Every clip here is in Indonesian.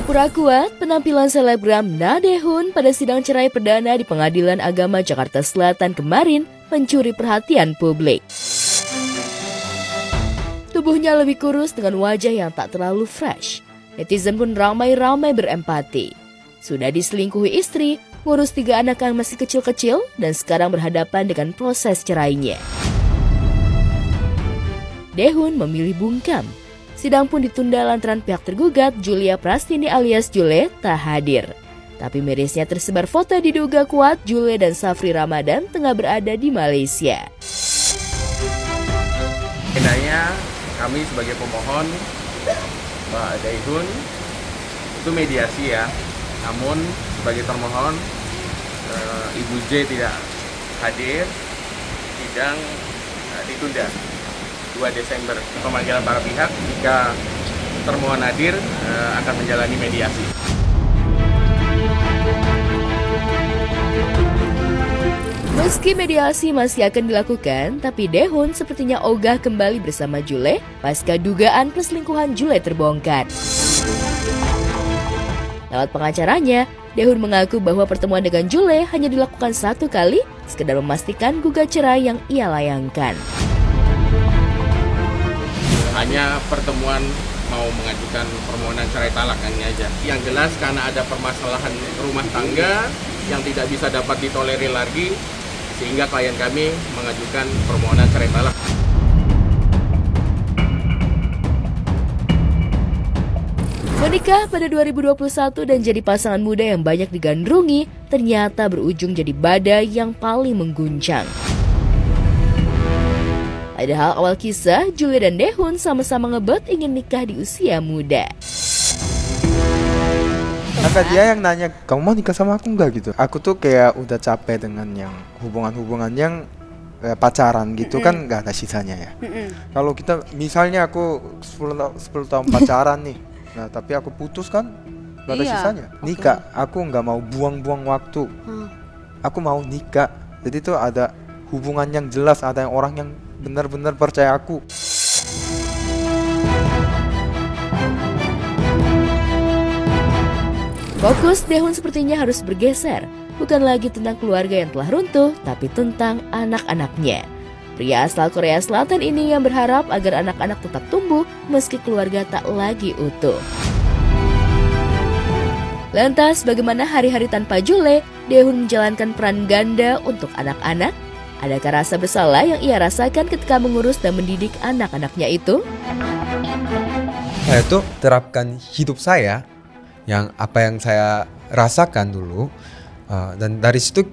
Pura-pura kuat, penampilan selebgram Na Dae-hoon pada sidang cerai perdana di Pengadilan Agama Jakarta Selatan kemarin mencuri perhatian publik. Tubuhnya lebih kurus dengan wajah yang tak terlalu fresh. Netizen pun ramai-ramai berempati. Sudah diselingkuhi istri, ngurus 3 anak yang masih kecil-kecil, dan sekarang berhadapan dengan proses cerainya. Dae-hoon memilih bungkam. Sidang pun ditunda lantaran pihak tergugat Julia Prastini alias Jule tak hadir. Tapi mirisnya tersebar foto diduga kuat Jule dan Safri Ramadan tengah berada di Malaysia. Agendanya kami sebagai pemohon Mbak Dae-hoon itu mediasi ya. Namun sebagai termohon Ibu J tidak hadir, sidang ditunda 2 Desember. Pemanggilan para pihak jika termohon hadir akan menjalani mediasi. Meski mediasi masih akan dilakukan, tapi Dae-hoon sepertinya ogah kembali bersama Jule pasca dugaan perselingkuhan Jule terbongkar. Lewat pengacaranya, Dae-hoon mengaku bahwa pertemuan dengan Jule hanya dilakukan 1 kali, sekedar memastikan gugat cerai yang ia layangkan. Hanya pertemuan mau mengajukan permohonan cerai talak ini aja. Yang jelas karena ada permasalahan rumah tangga yang tidak bisa dapat ditolerir lagi, sehingga klien kami mengajukan permohonan cerai talak. Menikah pada 2021 dan jadi pasangan muda yang banyak digandrungi, ternyata berujung jadi badai yang paling mengguncang. Padahal awal kisah, Jule dan Dae-hoon sama-sama ngebet ingin nikah di usia muda. Sampai dia yang nanya, kamu mau nikah sama aku nggak gitu? Aku tuh kayak udah capek dengan yang hubungan-hubungan yang pacaran gitu kan nggak ada sisanya ya. Kalau kita misalnya aku 10 tahun pacaran nih, nah tapi aku putus kan nggak ada sisanya. Nikah, aku nggak mau buang-buang waktu. Aku mau nikah. Jadi tuh ada hubungan yang jelas, ada yang orang yang benar-benar percaya aku. Fokus Dae-hoon sepertinya harus bergeser, bukan lagi tentang keluarga yang telah runtuh, tapi tentang anak-anaknya. Pria asal Korea Selatan ini yang berharap agar anak-anak tetap tumbuh meski keluarga tak lagi utuh. Lantas, bagaimana hari-hari tanpa Jule? Dae-hoon menjalankan peran ganda untuk anak-anak. Adakah rasa bersalah yang ia rasakan ketika mengurus dan mendidik anak-anaknya itu? Saya tuh terapkan hidup saya, yang apa yang saya rasakan dulu, dan dari situ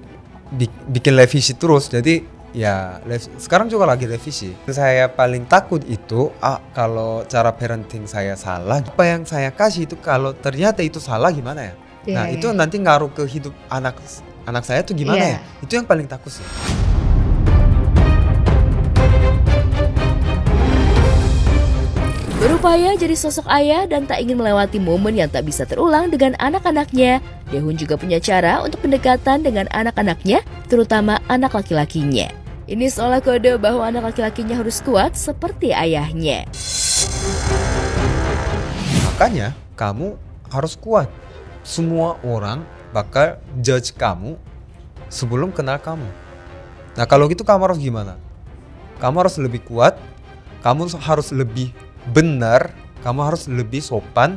bikin revisi terus. Jadi ya sekarang juga lagi revisi. Saya paling takut itu kalau cara parenting saya salah. Apa yang saya kasih itu kalau ternyata itu salah gimana ya? Nah itu nanti ngaruh ke hidup anak saya tuh gimana ya? Itu yang paling takut sih. Berupaya jadi sosok ayah dan tak ingin melewati momen yang tak bisa terulang dengan anak-anaknya, Dae-hoon juga punya cara untuk pendekatan dengan anak-anaknya, terutama anak laki-lakinya. Ini seolah kode bahwa anak laki-lakinya harus kuat seperti ayahnya. Makanya kamu harus kuat. Semua orang bakal judge kamu sebelum kenal kamu. Nah kalau gitu kamu harus gimana? Kamu harus lebih kuat, kamu harus lebih benar, kamu harus lebih sopan.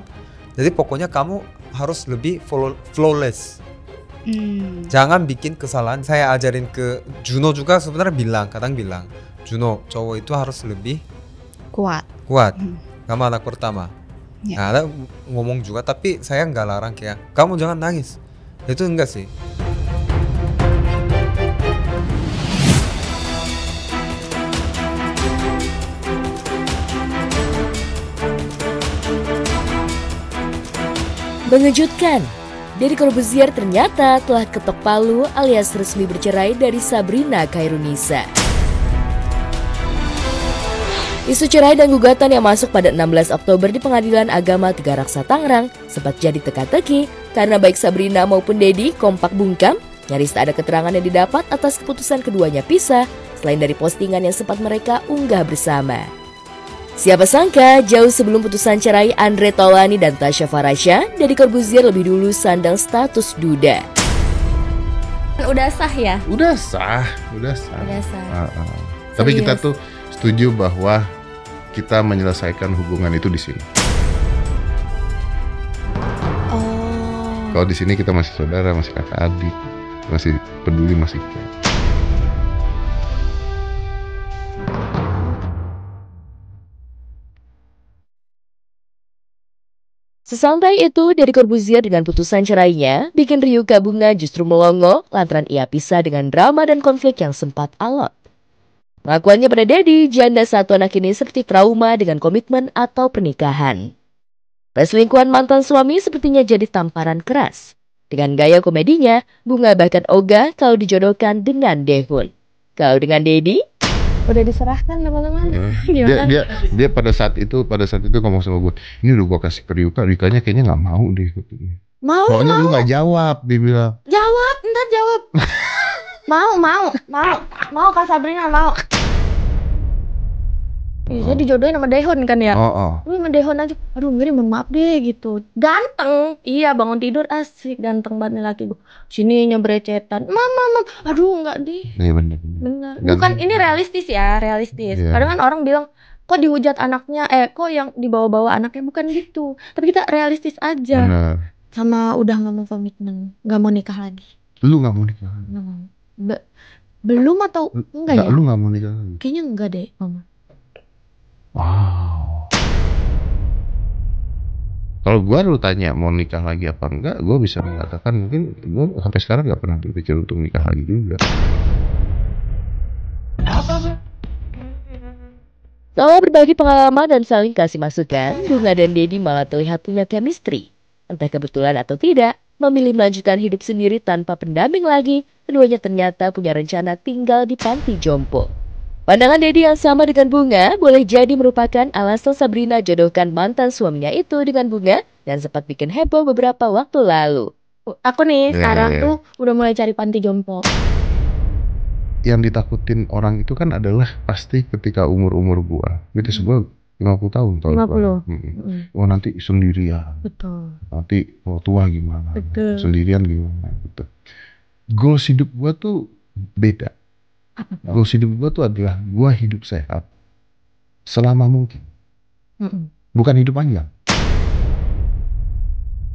Jadi pokoknya kamu harus lebih flawless. Jangan bikin kesalahan. Saya ajarin ke Juno juga sebenarnya kadang bilang, Juno cowok itu harus lebih kuat. Kamu anak pertama. Nah ada ngomong juga, tapi saya nggak larang kayak kamu jangan nangis. Itu enggak sih. Mengejutkan, Deddy Corbuzier ternyata telah ketok palu alias resmi bercerai dari Sabrina Khairunisa. Isu cerai dan gugatan yang masuk pada 16 Oktober di Pengadilan Agama Tiga Raksa Tangerang sempat jadi teka-teki karena baik Sabrina maupun Deddy kompak bungkam, nyaris tak ada keterangan yang didapat atas keputusan keduanya pisah selain dari postingan yang sempat mereka unggah bersama. Siapa sangka jauh sebelum putusan cerai Andre Taulany dan Tasya Farasya, Deddy Corbuzier lebih dulu sandang status duda. Udah sah ya? Udah sah. Udah sah. Tapi kita Serius? tuh setuju bahwa kita menyelesaikan hubungan itu di sini. Oh. Kalau di sini kita masih saudara, masih kakak adik, masih peduli, masih care. Sesantai itu, Deddy Corbuzier dengan putusan cerainya bikin Ryuka Bunga justru melongo lantaran ia pisah dengan drama dan konflik yang sempat alot. Pengakuannya pada Deddy, janda satu anak ini seperti trauma dengan komitmen atau pernikahan. Perselingkuhan mantan suami sepertinya jadi tamparan keras. Dengan gaya komedinya, Bunga bahkan ogah kalau dijodohkan dengan Daehoon. Kalau dengan Deddy, Udah diserahkan teman-teman. Gimana? Dia pada saat itu ngomong sama gue, ini udah gue kasih ke Ryuka, Ryukanya kayaknya nggak mau deh. Soalnya lu nggak jawab, dia bilang. Jawab, ntar jawab. Mau Kak Sabrina mau. Saya dijodohin sama Daehoon kan ya? Lu sama Daehoon aja, aduh Miri maaf deh gitu. Ganteng, iya bangun tidur asik, ganteng banget nih laki gue. Sini nyebrecetan, mam, aduh enggak deh. Iya bener. Bukan, ini realistis ya, realistis. Iya. Kadang kan orang bilang, kok dihujat anaknya, kok yang dibawa-bawa anaknya, bukan gitu. Tapi kita realistis aja. Bener. Sama udah gak mau komitmen, gak mau nikah lagi. Lu nggak mau nikah? Gak mau. Belum atau enggak ya? Lu nggak mau nikah lagi? Kayaknya enggak deh, Mama. Wow. Kalau gue lu tanya mau nikah lagi apa enggak, gue bisa mengatakan mungkin gue sampai sekarang nggak pernah berpikir untuk nikah lagi juga. setelah berbagi pengalaman dan saling kasih masukan, Bunga dan Deddy malah terlihat punya chemistry. Entah kebetulan atau tidak, memilih melanjutkan hidup sendiri tanpa pendamping lagi, keduanya ternyata punya rencana tinggal di panti jompo. Pandangan Deddy yang sama dengan Bunga boleh jadi merupakan alasan Sabrina jodohkan mantan suaminya itu dengan Bunga dan sempat bikin heboh beberapa waktu lalu. Aku nih sekarang Iya. tuh udah mulai cari panti jompo. Yang ditakutin orang itu kan adalah pasti ketika umur-umur gua. Gitu gua 50 tahun. 50. Oh nanti sendirian. Betul. Nanti mau tua gimana? Betul. Sendirian gimana? Gitu. Goals hidup gua tuh beda. Goals hidup gua tuh adalah gua hidup sehat selama mungkin. Bukan hidup panjang.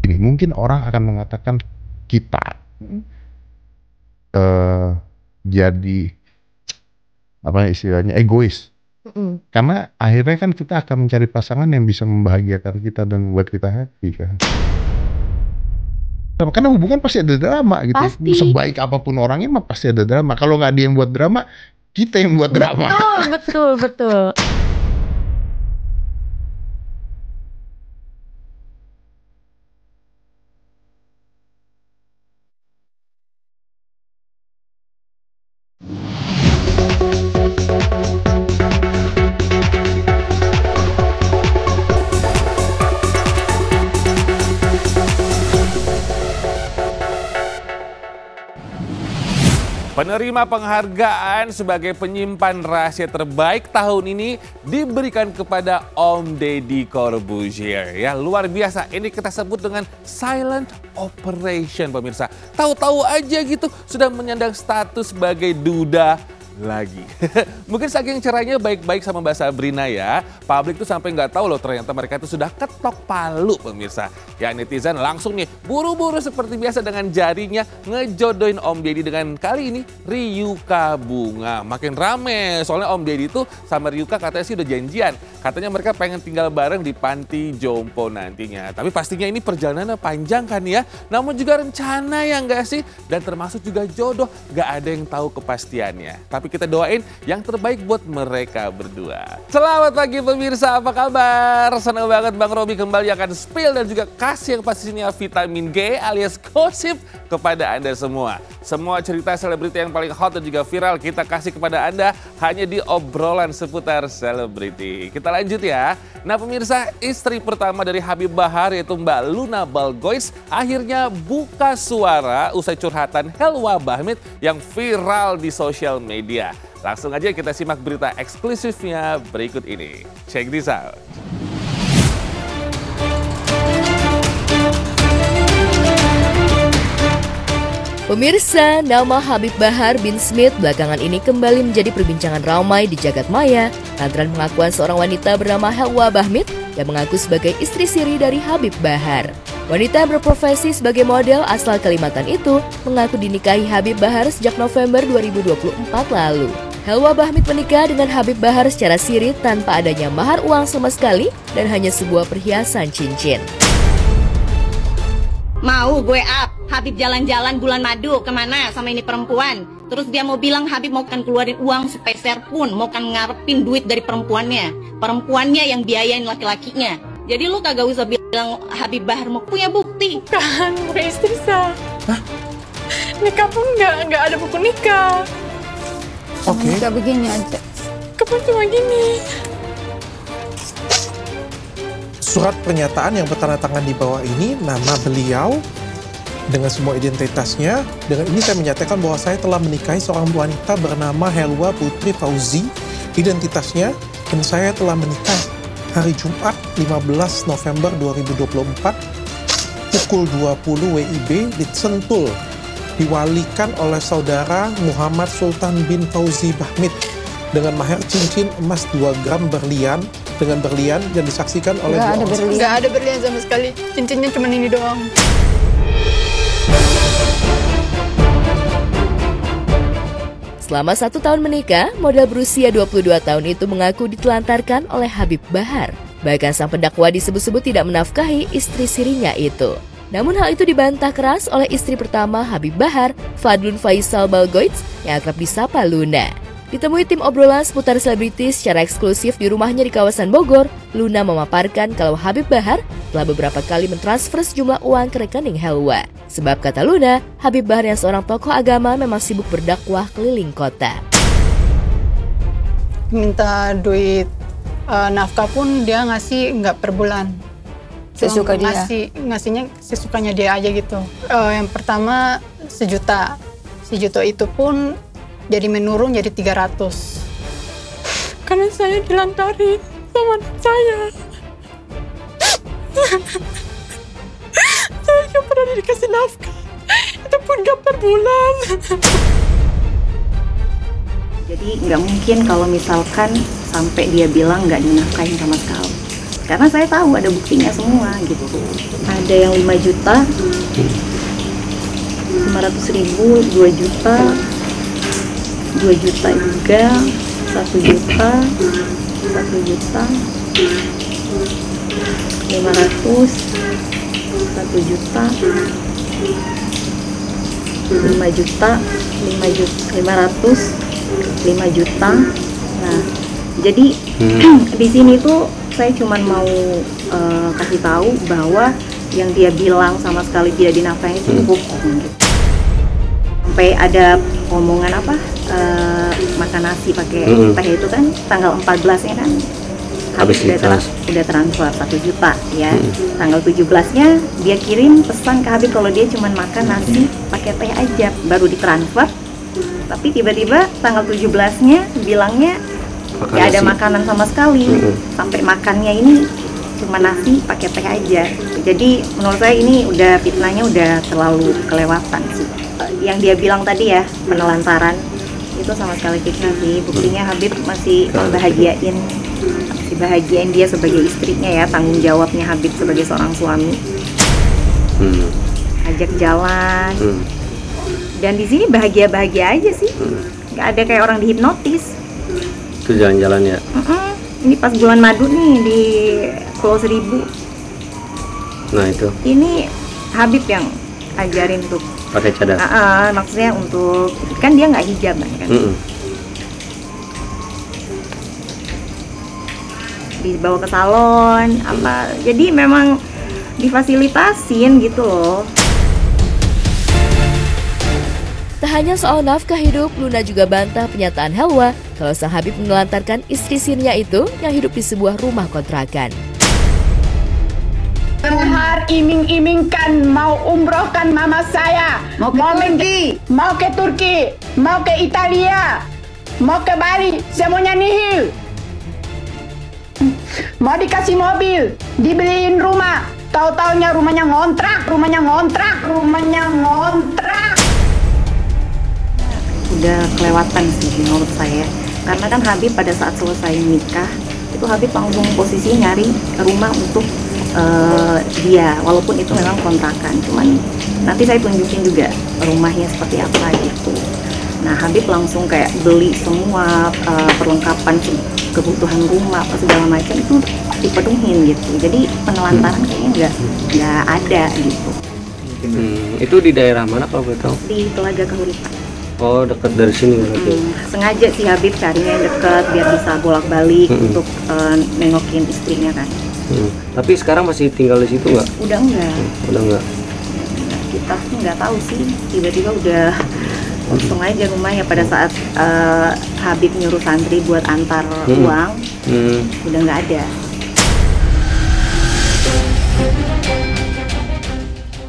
Ini mungkin orang akan mengatakan kita jadi apa istilahnya egois. Karena akhirnya kan kita akan mencari pasangan yang bisa membahagiakan kita dan membuat kita happy kan. Karena hubungan pasti ada drama gitu. Pasti. Sebaik apapun orangnya mah pasti ada drama. Kalau nggak dia yang buat drama, kita yang buat drama. Betul. Penerima penghargaan sebagai penyimpan rahasia terbaik tahun ini diberikan kepada Om Deddy Corbuzier. Ya, luar biasa. Ini kita sebut dengan silent operation, pemirsa. Tahu-tahu aja gitu sudah menyandang status sebagai duda lagi. Mungkin saking cerainya baik-baik sama Mbak Sabrina ya, publik tuh sampai nggak tahu loh ternyata mereka itu sudah ketok palu, pemirsa. Ya, netizen langsung nih buru-buru seperti biasa dengan jarinya ngejodohin Om Deddy dengan kali ini Ryuka Bunga. Makin rame soalnya Om Deddy tuh sama Ryuka katanya sih udah janjian. Katanya mereka pengen tinggal bareng di panti jompo nantinya. Tapi pastinya ini perjalanannya panjang kan ya. Namun juga rencana ya nggak sih? Dan termasuk juga jodoh, nggak ada yang tahu kepastiannya. Tapi kita doain yang terbaik buat mereka berdua. Selamat pagi pemirsa, apa kabar? Senang banget Bang Robi kembali akan spill dan juga kasih yang pastinya vitamin G alias gosip kepada Anda semua. Semua cerita selebriti yang paling hot dan juga viral kita kasih kepada Anda hanya di obrolan seputar selebriti. Kita lanjut ya. Nah pemirsa, istri pertama dari Habib Bahar yaitu Mbak Luna Balgois akhirnya buka suara usai curhatan Helwa Bahmit yang viral di sosial media. Langsung aja kita simak berita eksklusifnya berikut ini. Check this out. Pemirsa, nama Habib Bahar bin Smith belakangan ini kembali menjadi perbincangan ramai di jagat maya lantaran pengakuan seorang wanita bernama Helwa Bahmid yang mengaku sebagai istri siri dari Habib Bahar. Wanita yang berprofesi sebagai model asal Kalimantan itu mengaku dinikahi Habib Bahar sejak November 2024 lalu. Helwa Bahmid menikah dengan Habib Bahar secara siri tanpa adanya mahar uang sama sekali dan hanya sebuah perhiasan cincin. Mau gue up, Habib jalan-jalan bulan madu kemana sama ini perempuan. Terus dia mau bilang Habib mau kan keluarin uang sepeser pun, mau kan ngarepin duit dari perempuannya. Perempuannya yang biayain laki-lakinya. Jadi lu kagak usah bilang Habib Bahar mau punya bukti. Kan bukan istri saya. Hah? Nikah pun nggak ada buku nikah. Oke. Nikah begini aja. Kapan cuma gini? Surat pernyataan yang bertanda tangan di bawah ini, nama beliau dengan semua identitasnya. Dengan ini saya menyatakan bahwa saya telah menikahi seorang wanita bernama Helwa Putri Fauzi, identitasnya, dan saya telah menikah hari Jumat 15 November 2024 pukul 20 WIB di Sentul, diwalikan oleh saudara Muhammad Sultan bin Fauzi Bahmid dengan mahar cincin emas 2 gram berlian dengan berlian yang disaksikan oleh Nggak ada berlian sama sekali. Cincinnya cuma ini doang. Selama 1 tahun menikah, model berusia 22 tahun itu mengaku ditelantarkan oleh Habib Bahar. Bahkan sang pendakwa disebut-sebut tidak menafkahi istri sirinya itu. Namun hal itu dibantah keras oleh istri pertama Habib Bahar, Fadlun Faisal Balgoits, yang akrab disapa Luna. Ditemui tim obrolan seputar selebritis secara eksklusif di rumahnya di kawasan Bogor, Luna memaparkan kalau Habib Bahar telah beberapa kali mentransfer sejumlah uang ke rekening Helwa. Sebab kata Luna, Habib Bahar yang seorang tokoh agama memang sibuk berdakwah keliling kota. Minta duit nafkah pun dia ngasih nggak per bulan. Sesuka dia? Ngasihnya sesukanya dia aja gitu. Yang pertama 1 juta. 1 juta itu pun jadi menurun jadi 300. Karena saya dilantari sama anak saya. Saya nggak pernah dikasih nafkah. Itu pun nggak per bulan. Jadi nggak mungkin kalau misalkan sampai dia bilang nggak dinafkahin sama sekali. Karena saya tahu ada buktinya semua gitu. Ada yang 5 juta, 500.000, 2 juta, 2 juta juga, 1 juta, 1 juta, 500, 1 juta, 5 juta, 500, 5 juta. Nah, jadi di sini tuh saya cuma mau kasih tahu bahwa yang dia bilang sama sekali tidak dinafkahi itu bohong. Sampai ada omongan apa? Makan nasi pakai teh itu kan tanggal 14-nya kan habis udah transfer 1 juta ya. Tanggal 17-nya dia kirim pesan ke Habib kalau dia cuma makan nasi pakai teh aja, baru ditransfer. Tapi tiba-tiba tanggal 17-nya bilangnya nggak ada makanan sama sekali. Sampai makannya ini cuma nasi pakai teh aja. Jadi menurut saya ini udah fitnahnya udah terlalu kelewatan sih. Yang dia bilang tadi ya, penelantaran itu sama sekali fitnah sih. Buktinya Habib masih bahagiain dia sebagai istrinya ya, tanggung jawabnya Habib sebagai seorang suami. Ajak jalan. Dan di sini bahagia-bahagia aja sih. Nggak ada kayak orang dihipnotis. Itu jalan-jalan ya. Ini pas bulan madu nih di Pulau Seribu. Nah itu. Ini Habib yang ajarin tuh pakai cadar. Maksudnya untuk kan dia nggak hijab kan. Dibawa ke salon apa. Jadi memang difasilitasin gitu loh. Tak hanya soal nafkah hidup, Luna juga bantah pernyataan Helwa kalau sang Habib menelantarkan istri sirinya itu yang hidup di sebuah rumah kontrakan. Bahar iming-imingkan mau umrohkan mama saya, mau ke Turki, mau ke Italia, mau ke Bali, semuanya nihil. Mau dikasih mobil, dibeliin rumah, tahu-taunya rumahnya ngontrak. Udah kelewatan sih menurut saya, karena kan Habib pada saat selesai nikah itu Habib langsung posisi nyari rumah untuk dia, walaupun itu memang kontrakan, cuman nanti saya tunjukin juga rumahnya seperti apa gitu. Nah Habib langsung kayak beli semua perlengkapan kebutuhan rumah apa segala macam itu dipenuhin gitu, jadi penelantaran kayaknya nggak ada gitu. Itu di daerah mana kalau boleh tahu? Di Telaga Kahuripan. Oh, dekat dari sini berarti. Sengaja sih Habib carinya yang dekat biar bisa bolak-balik untuk nengokin istrinya kan. Tapi sekarang masih tinggal di situ nggak? Udah enggak. Udah enggak. Kita sih nggak tahu sih, tiba-tiba udah langsung aja rumahnya pada saat Habib nyuruh santri buat antar uang, udah nggak ada.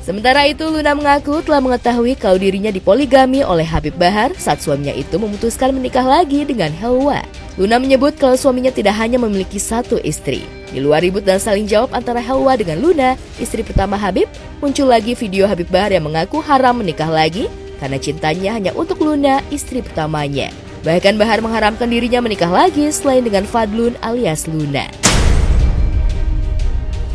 Sementara itu, Luna mengaku telah mengetahui kalau dirinya dipoligami oleh Habib Bahar saat suaminya itu memutuskan menikah lagi dengan Helwa. Luna menyebut kalau suaminya tidak hanya memiliki satu istri. Di luar ribut dan saling jawab antara Helwa dengan Luna, istri pertama Habib, muncul lagi video Habib Bahar yang mengaku haram menikah lagi karena cintanya hanya untuk Luna, istri pertamanya. Bahkan Bahar mengharamkan dirinya menikah lagi selain dengan Fadlun alias Luna.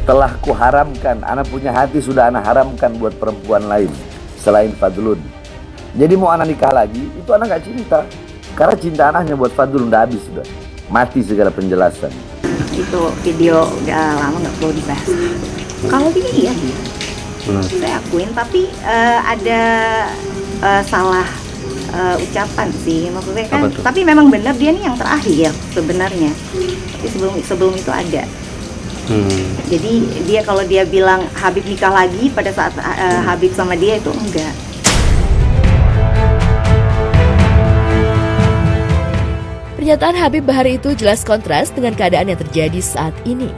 Telah kuharamkan, anak punya hati sudah anak haramkan buat perempuan lain selain Fadlun. Jadi mau anak nikah lagi, itu anak gak cinta. Karena cinta anaknya buat Fadlun udah habis sudah. Mati segala penjelasan. Itu video udah lama nggak perlu dibahas. Kalau dia iya dia, saya akuin. Tapi ada salah ucapan sih maksudnya kan. Tapi memang benar dia nih yang terakhir sebenarnya. Tapi sebelum itu ada. Jadi dia kalau dia bilang Habib nikah lagi pada saat Habib sama dia itu enggak. Pernyataan Habib Bahar itu jelas kontras dengan keadaan yang terjadi saat ini.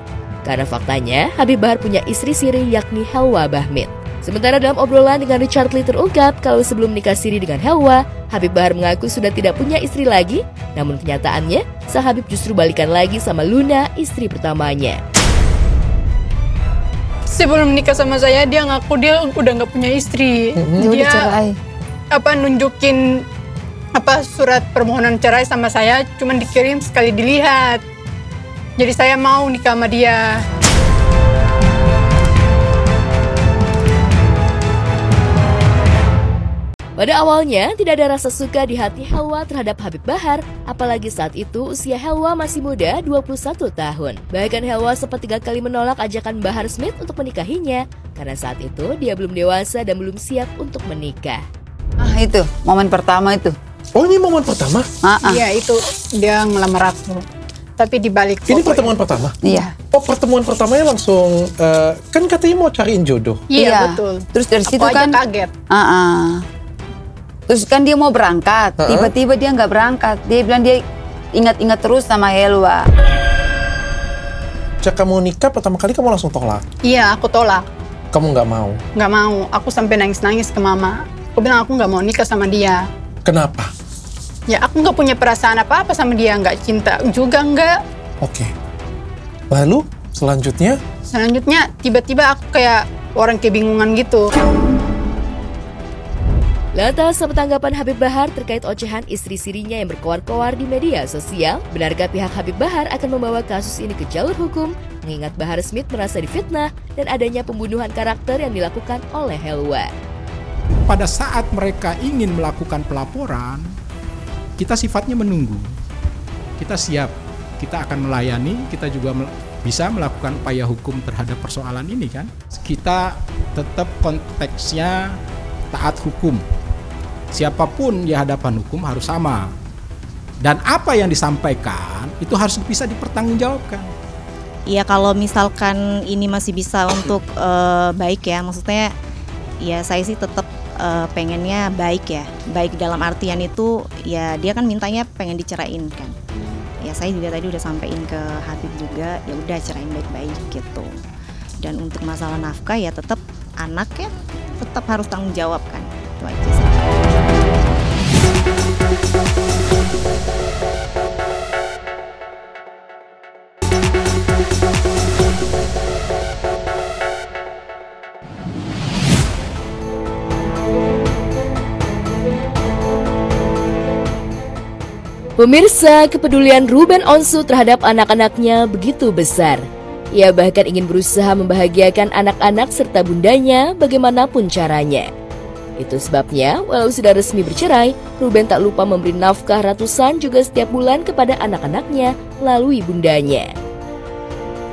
Karena faktanya, Habib Bahar punya istri siri yakni Helwa Bahmit. Sementara dalam obrolan dengan Richard Lee terungkap kalau sebelum nikah siri dengan Helwa, Habib Bahar mengaku sudah tidak punya istri lagi. Namun kenyataannya, sang Habib justru balikan lagi sama Luna, istri pertamanya. Sebelum nikah sama saya, dia ngaku dia udah nggak punya istri. Dia nunjukin surat permohonan cerai sama saya, cuman dikirim sekali dilihat. Jadi saya mau nikah sama dia. Pada awalnya tidak ada rasa suka di hati Helwa terhadap Habib Bahar, apalagi saat itu usia Helwa masih muda 21 tahun. Bahkan Helwa sempat 3 kali menolak ajakan Bahar Smith untuk menikahinya karena saat itu dia belum dewasa dan belum siap untuk menikah. Itu momen pertama itu. Oh, ini momen pertama? Iya, itu dia ngelamar aku. Tapi dibalik ini pertemuan pertama? Iya. Oh, pertemuan pertamanya langsung kan katanya mau cariin jodoh. Iya, betul. Terus dari situ aku kan aja kaget. Terus kan dia mau berangkat, tiba-tiba dia nggak berangkat. Dia bilang dia ingat-ingat terus sama Helwa. Sejak kamu nikah pertama kali kamu langsung tolak? Iya, aku tolak. Kamu nggak mau? Nggak mau. Aku sampai nangis-nangis ke mama. Aku bilang aku nggak mau nikah sama dia. Kenapa? Ya aku nggak punya perasaan apa-apa sama dia, nggak cinta juga nggak. Oke. Lalu selanjutnya? Selanjutnya tiba-tiba aku kayak orang kebingungan gitu. Lantas, apa tanggapan Habib Bahar terkait ocehan istri sirinya yang berkoar-koar di media sosial? Benarkah pihak Habib Bahar akan membawa kasus ini ke jalur hukum? Mengingat Bahar Smith merasa difitnah dan adanya pembunuhan karakter yang dilakukan oleh Helwa. Pada saat mereka ingin melakukan pelaporan, kita sifatnya menunggu. Kita siap, kita akan melayani, kita juga bisa melakukan upaya hukum terhadap persoalan ini kan. Kita tetap konteksnya taat hukum. Siapapun di hadapan hukum harus sama. Dan apa yang disampaikan itu harus bisa dipertanggungjawabkan. Ya kalau misalkan ini masih bisa untuk baik ya, maksudnya ya saya sih tetap pengennya baik ya. Baik dalam artian itu ya dia kan mintanya pengen diceraiin kan. Ya saya juga tadi udah sampein ke Habib juga, ya udah cerain baik-baik gitu. Dan untuk masalah nafkah ya tetap anaknya tetap harus tanggung jawab kan. Itu aja sih. Pemirsa, kepedulian Ruben Onsu terhadap anak-anaknya begitu besar. Ia bahkan ingin berusaha membahagiakan anak-anak serta bundanya bagaimanapun caranya. Itu sebabnya, walau sudah resmi bercerai, Ruben tak lupa memberi nafkah ratusan juga setiap bulan kepada anak-anaknya melalui bundanya.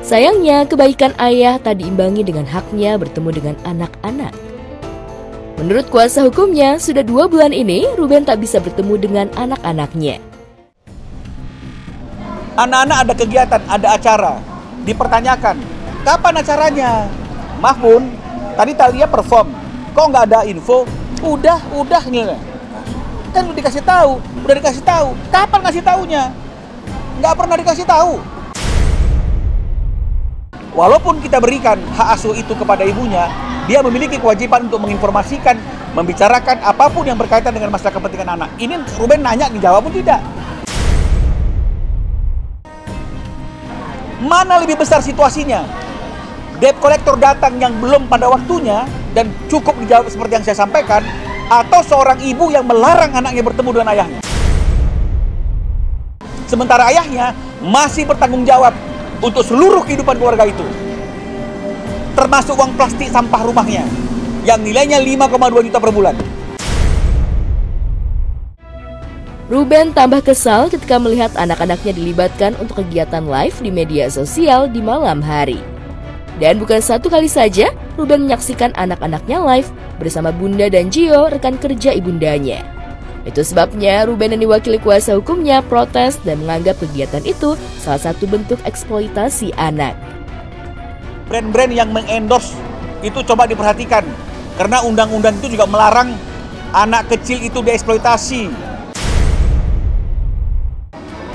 Sayangnya, kebaikan ayah tak diimbangi dengan haknya bertemu dengan anak-anak. Menurut kuasa hukumnya, sudah 2 bulan ini Ruben tak bisa bertemu dengan anak-anaknya. Anak-anak ada kegiatan, ada acara, dipertanyakan, kapan acaranya? Mahfun, tadi Thalia perform, kok nggak ada info? Udah nih. Kan udah dikasih tahu, kapan ngasih taunya? Nggak pernah dikasih tahu. Walaupun kita berikan hak asuh itu kepada ibunya, dia memiliki kewajiban untuk menginformasikan, membicarakan apapun yang berkaitan dengan masalah kepentingan anak. Ini Ruben nanya, dijawab pun tidak. Mana lebih besar situasinya? Debt collector datang yang belum pada waktunya dan cukup dijawab seperti yang saya sampaikan, atau seorang ibu yang melarang anaknya bertemu dengan ayahnya. Sementara ayahnya masih bertanggung jawab untuk seluruh kehidupan keluarga itu. Termasuk uang plastik sampah rumahnya yang nilainya 5,2 juta per bulan. Ruben tambah kesal ketika melihat anak-anaknya dilibatkan untuk kegiatan live di media sosial di malam hari. Dan bukan satu kali saja, Ruben menyaksikan anak-anaknya live bersama Bunda dan Gio, rekan kerja ibundanya. Itu sebabnya Ruben yang diwakili kuasa hukumnya protes dan menganggap kegiatan itu salah satu bentuk eksploitasi anak. Brand-brand yang mengendorse itu coba diperhatikan, karena undang-undang itu juga melarang anak kecil itu dieksploitasi.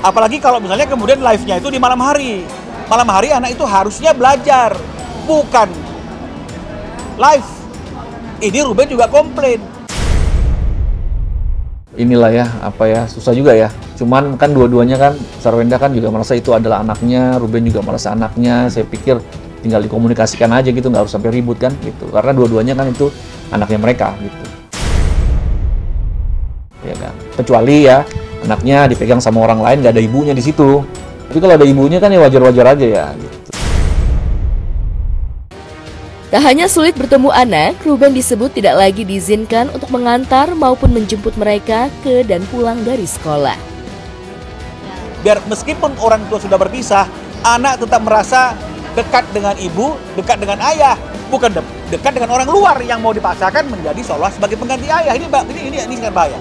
Apalagi kalau misalnya kemudian live-nya itu di malam hari. Malam hari anak itu harusnya belajar, bukan live. Ini Ruben juga komplain. Inilah ya, susah juga ya. Cuman kan dua-duanya kan, Sarwenda kan juga merasa itu adalah anaknya, Ruben juga merasa anaknya. Saya pikir tinggal dikomunikasikan aja gitu, nggak harus sampai ribut kan gitu. Karena dua-duanya kan itu anaknya mereka gitu. Ya kan. Kecuali ya anaknya dipegang sama orang lain, nggak ada ibunya di situ. Tapi kalau ada ibunya kan ya wajar-wajar aja ya. Gitu. Tak hanya sulit bertemu anak, Ruben disebut tidak lagi diizinkan untuk mengantar maupun menjemput mereka ke dan pulang dari sekolah. Biar meskipun orang tua sudah berpisah, anak tetap merasa dekat dengan ibu, dekat dengan ayah, bukan dekat dengan orang luar yang mau dipaksakan menjadi seolah sebagai pengganti ayah. Ini sangat bahaya.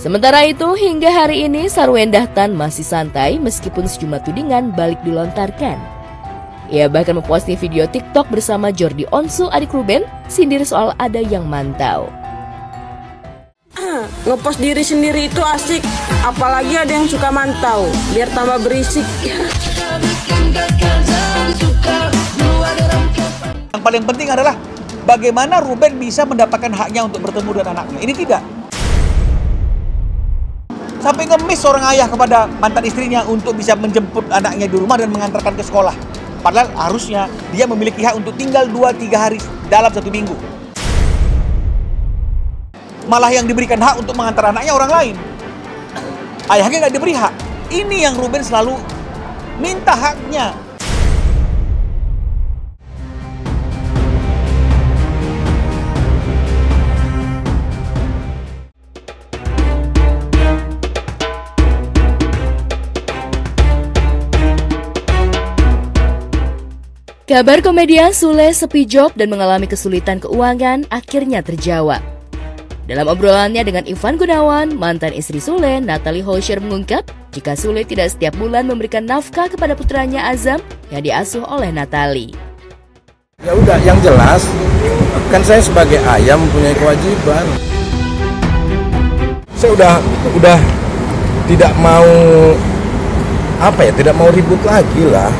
Sementara itu, hingga hari ini Sarwenda Tan masih santai meskipun sejumlah tudingan balik dilontarkan. Ia bahkan memposting video TikTok bersama Jordi Onsu, adik Ruben, sindir soal ada yang mantau. Ngepost diri sendiri itu asik, apalagi ada yang suka mantau, biar tambah berisik. Yang paling penting adalah bagaimana Ruben bisa mendapatkan haknya untuk bertemu dengan anaknya. Ini tidak. Sampai ngemis seorang ayah kepada mantan istrinya untuk bisa menjemput anaknya di rumah dan mengantarkan ke sekolah. Padahal harusnya dia memiliki hak untuk tinggal 2-3 hari dalam 1 minggu. Malah yang diberikan hak untuk mengantar anaknya orang lain. Ayahnya nggak diberi hak. Ini yang Ruben selalu minta haknya. Kabar komedian Sule sepi job dan mengalami kesulitan keuangan akhirnya terjawab. Dalam obrolannya dengan Ivan Gunawan, mantan istri Sule, Natalie Holscher mengungkap jika Sule tidak setiap bulan memberikan nafkah kepada putranya Azam yang diasuh oleh Natalie. Ya udah, yang jelas kan saya sebagai ayah mempunyai kewajiban. Saya udah tidak mau tidak mau ribut lagi lah.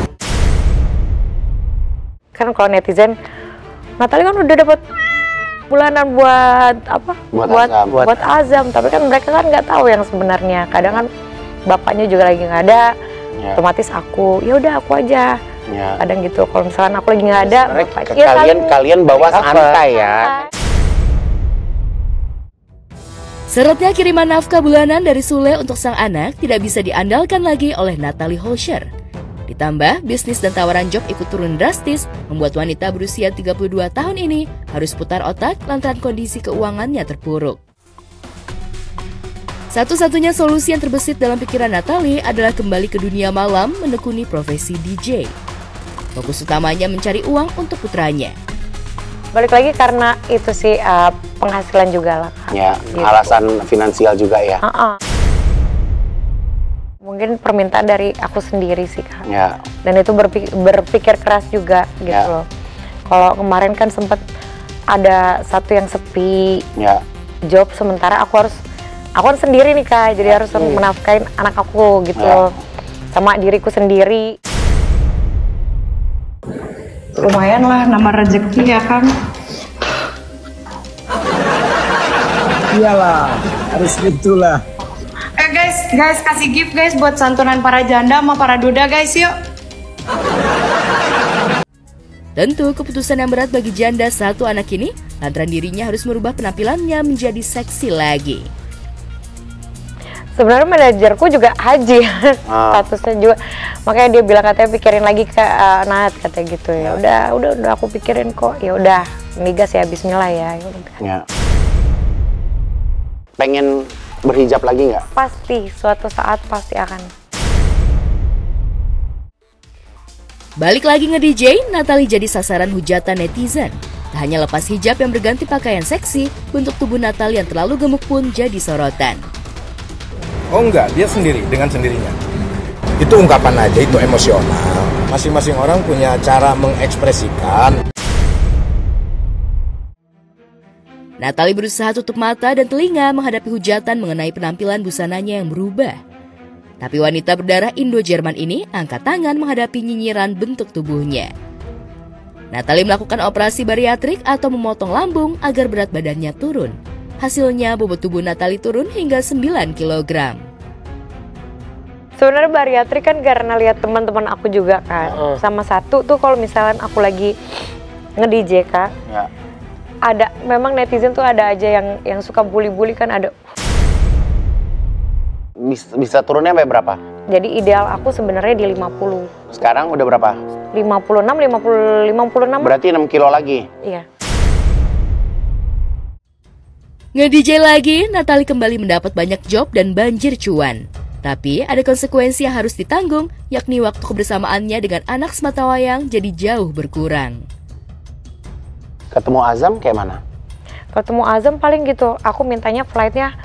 Kan kalau netizen, Natalie kan udah dapat bulanan buat apa? Buat Azam. Tapi kan mereka kan nggak tahu yang sebenarnya. Kadang kan bapaknya juga lagi nggak ada, otomatis aku, ya udah aku aja. Kadang gitu. Kalau misalkan aku lagi nggak ada, kalian bawa santai ya. Syaratnya kiriman nafkah bulanan dari Sule untuk sang anak tidak bisa diandalkan lagi oleh Natalie Holscher. Ditambah, bisnis dan tawaran job ikut turun drastis, membuat wanita berusia 32 tahun ini harus putar otak lantaran kondisi keuangannya terpuruk. Satu-satunya solusi yang terbesit dalam pikiran Natalie adalah kembali ke dunia malam menekuni profesi DJ. Fokus utamanya mencari uang untuk putranya. Balik lagi karena itu sih penghasilan juga lah. Ya, gitu. Alasan finansial juga ya. Mungkin permintaan dari aku sendiri sih Kak. Ya. Dan itu berpikir keras juga gitu loh. Kalau kemarin kan sempat ada satu yang sepi job, sementara aku harus sendiri nih Kak. Jadi harus menafkahin anak aku gitu loh. Sama diriku sendiri. Lumayan lah, nama rezeki ya kan. Iyalah, harus gitulah. Guys, kasih gift guys buat santunan para janda sama para duda guys, yuk. Tentu keputusan yang berat bagi janda satu anak ini, lantaran dirinya harus merubah penampilannya menjadi seksi lagi. Sebenarnya manajerku juga haji, statusnya juga. Makanya dia bilang katanya pikirin lagi ke Nat, katanya gitu ya. Udah aku pikirin kok. Ya udah, migas ya bismillah ya. Ya. Pengen berhijab lagi nggak? Pasti, suatu saat pasti akan. Balik lagi nge-DJ, Natalie jadi sasaran hujatan netizen. Tak hanya lepas hijab yang berganti pakaian seksi, bentuk tubuh Natalie yang terlalu gemuk pun jadi sorotan. Oh enggak, dia sendiri, dengan sendirinya. Itu ungkapan aja, itu emosional. Masing-masing orang punya cara mengekspresikan. Natalie berusaha tutup mata dan telinga menghadapi hujatan mengenai penampilan busananya yang berubah. Tapi wanita berdarah Indo-Jerman ini angkat tangan menghadapi nyinyiran bentuk tubuhnya. Natalie melakukan operasi bariatrik atau memotong lambung agar berat badannya turun. Hasilnya bobot tubuh Natalie turun hingga 9 kg. Sebenarnya bariatrik kan karena lihat teman-teman aku juga kan. Sama satu tuh kalau misalnya aku lagi nge-DJ Kak. Ada memang netizen tuh ada aja yang suka bully-bully kan ada. Bisa turunnya sampai berapa? Jadi ideal aku sebenarnya di 50. Sekarang udah berapa? 56. Berarti 6 kilo lagi? Iya. Nge-DJ lagi, Natalie kembali mendapat banyak job dan banjir cuan. Tapi ada konsekuensi yang harus ditanggung, yakni waktu kebersamaannya dengan anak sematawayang jadi jauh berkurang. Ketemu Azam kayak mana? Ketemu Azam paling gitu, aku mintanya flightnya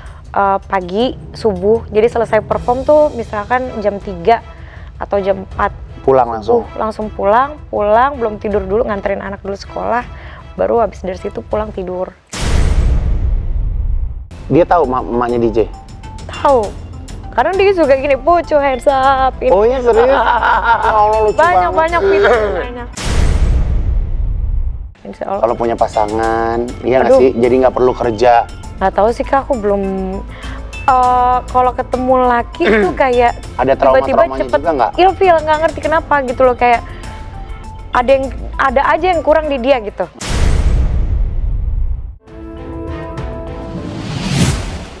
pagi, subuh. Jadi selesai perform tuh misalkan jam 3 atau jam 4. Pulang langsung? Langsung pulang, belum tidur dulu, nganterin anak dulu sekolah. Baru habis dari situ pulang tidur. Dia tahu emaknya DJ? Tahu. Karena dia suka gini, pucu hands up. Ini. Oh iya serius? Ya Allah lucu banyak fitur. Kalau punya pasangan, iya nggak sih? Jadi nggak perlu kerja. Nggak tahu sih Kak, aku belum. Kalau ketemu laki tuh kayak ada trauma-traumanya juga nggak? Ilfil, nggak ngerti kenapa gitu loh, kayak ada aja yang kurang di dia gitu.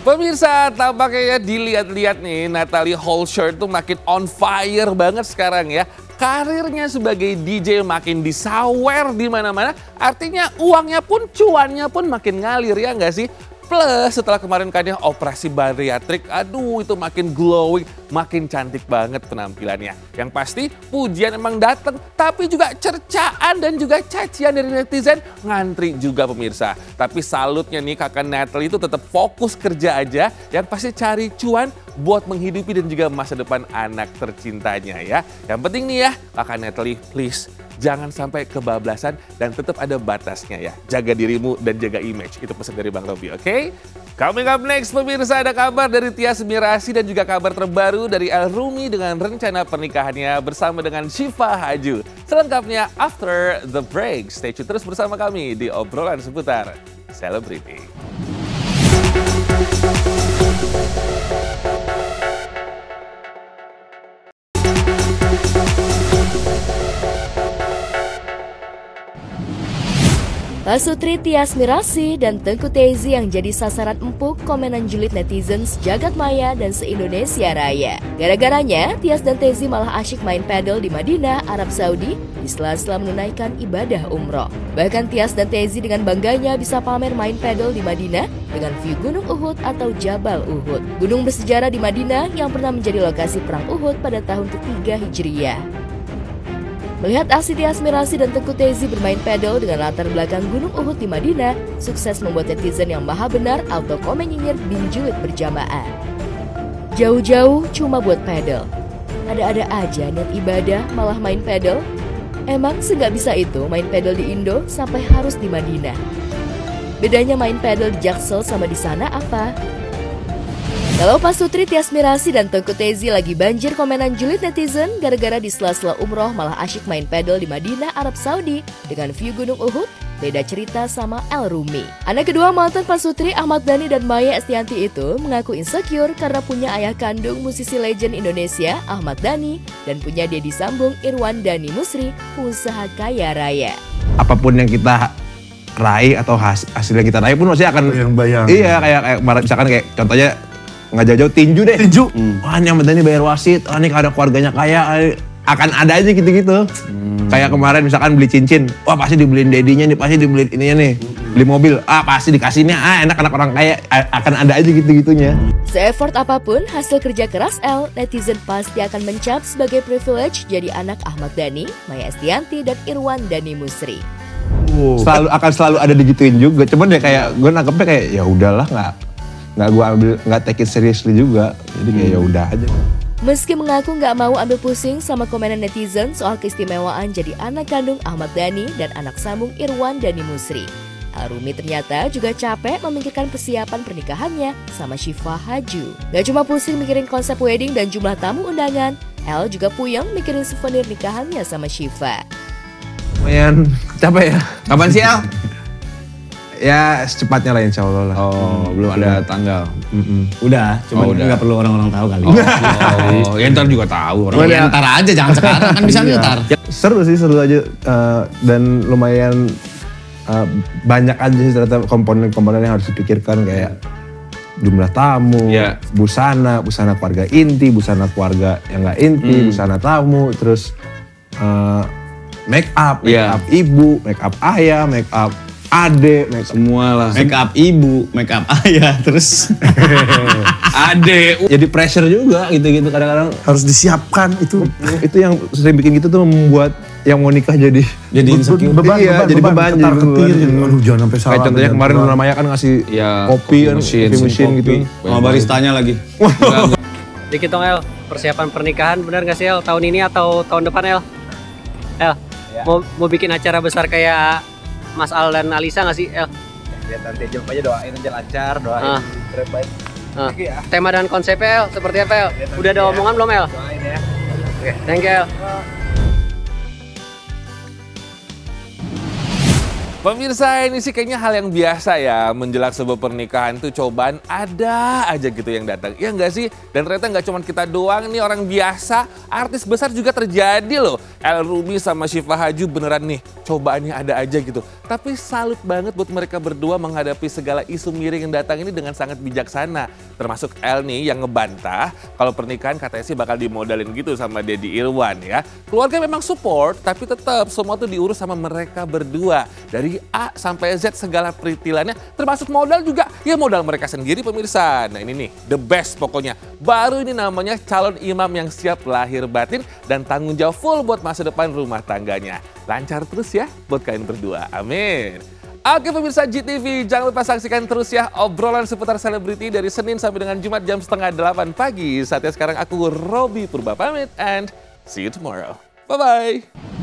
Pemirsa, tampaknya dilihat-lihat nih, Natalie Holscher tuh makin on fire banget sekarang ya. Karirnya sebagai DJ makin disawer di mana-mana, artinya uangnya pun, cuannya pun makin ngalir ya nggak sih? Plus setelah kemarin kan ya operasi bariatrik, aduh itu makin glowing, makin cantik banget penampilannya. Yang pasti pujian emang datang, tapi juga cercaan dan juga cacian dari netizen ngantri juga pemirsa. Tapi salutnya nih kakak Natalie itu tetap fokus kerja aja, yang pasti cari cuan buat menghidupi dan juga masa depan anak tercintanya ya. Yang penting nih ya kakak Natalie, please jangan sampai kebablasan dan tetap ada batasnya ya. Jaga dirimu dan jaga image. Itu pesan dari Bang Robi, oke? Coming up next, pemirsa, ada kabar dari Tyas Mirasih dan juga kabar terbaru dari El Rumi dengan rencana pernikahannya bersama dengan Syifa Haju. Selengkapnya after the break. Stay tune terus bersama kami di obrolan seputar selebriti. Pasutri Tyas Mirasih dan Teuku Tezi yang jadi sasaran empuk komenan julid netizen jagat maya dan se-Indonesia Raya. Gara-garanya, Tyas dan Tezi malah asyik main pedal di Madinah, Arab Saudi di sela-sela menunaikan ibadah umroh. Bahkan Tyas dan Tezi dengan bangganya bisa pamer main pedal di Madinah dengan view Gunung Uhud atau Jabal Uhud. Gunung bersejarah di Madinah yang pernah menjadi lokasi perang Uhud pada tahun ke-3 Hijriyah. Melihat aksi Tyas Mirasih dan Teuku Tezi bermain pedal dengan latar belakang Gunung Uhud di Madinah, sukses membuat netizen yang maha benar auto komen nyinyir bin julid berjamaah. Jauh-jauh cuma buat pedal. Ada-ada aja niat ibadah malah main pedal. Emang nggak bisa itu main pedal di Indo sampai harus di Madinah. Bedanya main pedal di Jaksel sama di sana apa? Kalau Pasutri Tyas Mirasih dan Teuku Tezi lagi banjir komenan julid netizen gara-gara di sela-sela umroh malah asyik main pedal di Madinah, Arab Saudi dengan view Gunung Uhud, beda cerita sama El Rumi. Anak kedua mantan Pasutri, Ahmad Dhani dan Maya Estianty itu mengaku insecure karena punya ayah kandung musisi legend Indonesia, Ahmad Dhani, dan punya Deddy Sambung, Irwan Dhani Musri, pengusaha kaya raya. Apapun yang kita raih atau hasil yang kita raih pun masih akan bayang. Iya, kayak misalkan kayak contohnya nggak jauh-jauh tinju deh. Tinju. Wah, ini Ahmad Dhani bayar wasit. Wah, ini ada keluarganya kaya. Akan ada aja gitu-gitu. Kayak kemarin misalkan beli cincin. Wah, pasti dibeliin dedinya nih, pasti dibeliin ininya nih. Beli mobil. Ah, pasti dikasihnya. Enak anak orang kaya. Akan ada aja gitu-gitunya. Se-effort apapun hasil kerja keras El, netizen pasti akan mencap sebagai privilege jadi anak Ahmad Dhani, Maya Estianty, dan Irwan Dhani Musri. Akan selalu ada digituin juga. Cuman ya kayak gue nangkepnya kayak ya udahlah, nggak take it seriously juga. Jadi kayak ya udah aja. Meski mengaku nggak mau ambil pusing sama komenan netizen soal keistimewaan jadi anak kandung Ahmad Dhani dan anak sambung Irwan Dhani Musri, El Rumi ternyata juga capek memikirkan persiapan pernikahannya sama Syifa Haju. Gak cuma pusing mikirin konsep wedding dan jumlah tamu undangan, El juga puyeng mikirin souvenir nikahannya sama Syifa. Lumayan capek ya. Kapan sih El? Ya secepatnya lah insya Allah lah. Belum ada tanggal. Udah, cuman nggak perlu orang-orang tahu kali. Ya ntar juga tahu. Ya ntar aja, jangan sekarang kan bisa ntar. Seru sih, seru aja. Dan lumayan banyak aja sih ternyata komponen-komponen yang harus dipikirkan kayak jumlah tamu, busana keluarga inti, busana keluarga yang nggak inti, busana tamu, terus make up ibu, make up ayah, make up ade, semua lah. Make up ibu, make up ayah, terus ade. Jadi pressure juga gitu-gitu kadang-kadang harus disiapkan itu. Itu yang sering bikin gitu tuh membuat yang mau nikah jadi insecure. Beban, Aduh, jangan sampai salah. Kayak contohnya kemarin namanya kan ngasih kopi mesin gitu. Sama baristanya lagi. Dikit dong El, persiapan pernikahan benar nggak sih El? Tahun ini atau tahun depan El? El, mau bikin acara besar kayak Mas Al dan Alisa nggak sih El? Lihat nanti aja doain aja lancar, doain terbaik. Tema dan konsepnya El, seperti apa El? Udah ada omongan belum El? Doain ya. Oke, thank you El. Pemirsa, ini sih kayaknya hal yang biasa ya, menjelang sebuah pernikahan tuh cobaan ada aja gitu yang datang, ya nggak sih? Dan ternyata nggak cuma kita doang nih orang biasa, artis besar juga terjadi loh. El Rumi sama Syifa Haju beneran nih, cobaannya ada aja gitu. Tapi salut banget buat mereka berdua menghadapi segala isu miring yang datang ini dengan sangat bijaksana. Termasuk El nih yang ngebantah kalau pernikahan katanya sih bakal dimodalin gitu sama Deddy Irwan ya. Keluarga memang support, tapi tetap semua tuh diurus sama mereka berdua. Dari A sampai Z segala peritilannya, termasuk modal juga, ya modal mereka sendiri pemirsa. Nah ini nih, the best pokoknya. Baru ini namanya calon imam yang siap lahir batin dan tanggung jawab full buat masa depan rumah tangganya. Lancar terus ya buat kalian berdua, amin. Oke pemirsa GTV, jangan lupa saksikan terus ya obrolan seputar selebriti dari Senin sampai dengan Jumat jam 7:30 pagi. Saatnya sekarang aku Robi Purba pamit and see you tomorrow. Bye-bye.